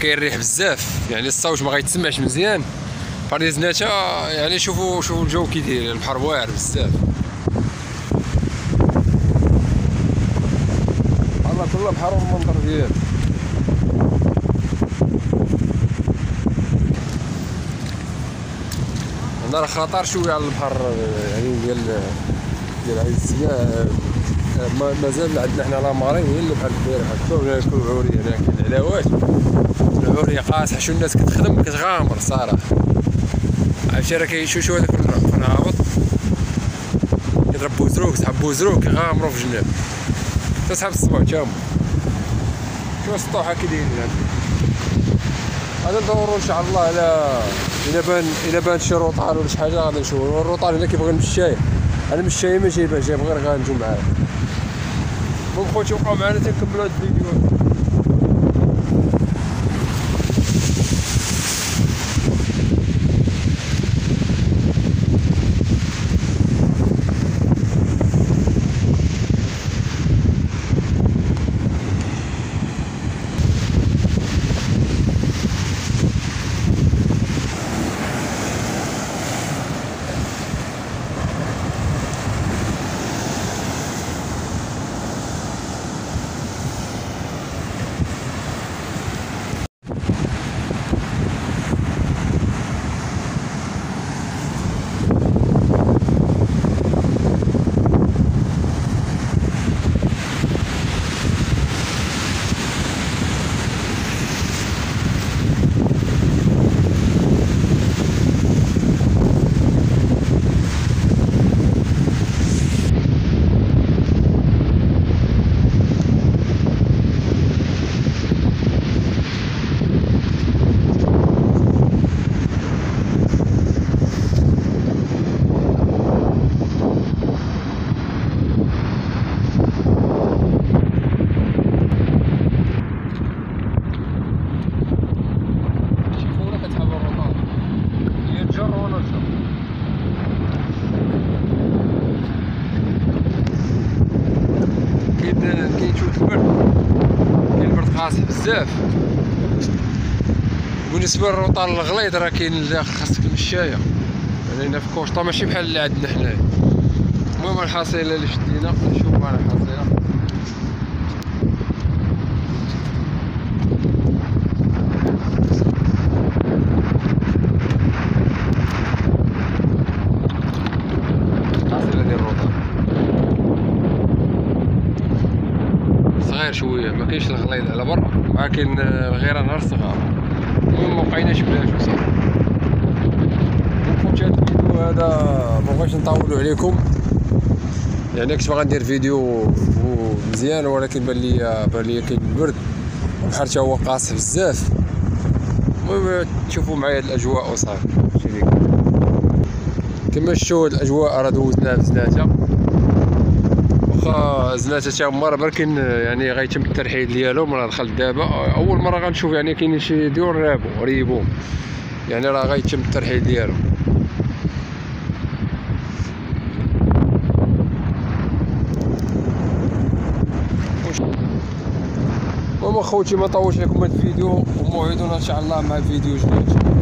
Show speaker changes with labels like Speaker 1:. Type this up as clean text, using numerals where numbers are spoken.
Speaker 1: كاين الريح بزاف، يعني الصوت ما غيتسمعش مزيان. قرية زناتة يعني شوفوا الجو كي داير، البحر واعر بزاف. الله كل بحر والمنظر ديالو. هنا راه خطر شويه على البحر يعني ديال عين السياح. مازال عندنا حنا لا مارين هي اللي بحال البارح هكا ناكلو العوريه هنا. كاين العلاوات العوريه قاصحه، شو الناس كتخدم كتغامر صراحه. عرفتي راه كيشوشو هذاك الركن هابط كيضرب بوزروك، سحب بوزروك كيغامرو في جناب تسحب الصبع تا هما. شوف السطوحه كي دايرين غادي ندورو ان شاء الله على الا بان شي روطال ولا شي حاجه غادي نشوفو. الروطال هنا كيبغي المشايه، انا المشايه ما جايبها، جايب غير غنجو معاه. المهم خوتي بقاو معنا تنكملو هاد الفيديو. كاين شويه البرد، كاين البرد قاصح بزاف. بالنسبه للروطال الغليظ راه كاين اللي خاصك المشايه، يعني هنا في كوشطه ماشي بحال اللي عندنا حنايا. المهم الحصيله اللي شدينا نشوفوا انا الحصيله. الحصيله ديال الروطال صغير شويه، ما كاينش الغليظ على برا، ولكن الغيره نهار الصغار. المهم مبقيناش بلاش وصافي. خوتي هاد الفيديو هذا مبغيتش نطولو عليكم، يعني كنت باغي ندير فيديو مزيان ولكن بان ليا كاين البرد والبحر تا هو قاصح بزاف. المهم تشوفوا معايا هاد الاجواء وصافي. كما شفتوا هاد الاجواء راه دوزناها في زناتة. واخا زناتة تا هما راه بركن يعني غيتم الترحيل ديالهم، راه دخلت دابا اول مره غنشوف يعني كاينين شي ديور ريبو يعني راه غيتم الترحيل ديالهم. المهم اخوتي ما طولش عليكم هاد الفيديو، وموعدنا ان شاء الله مع فيديو جديد.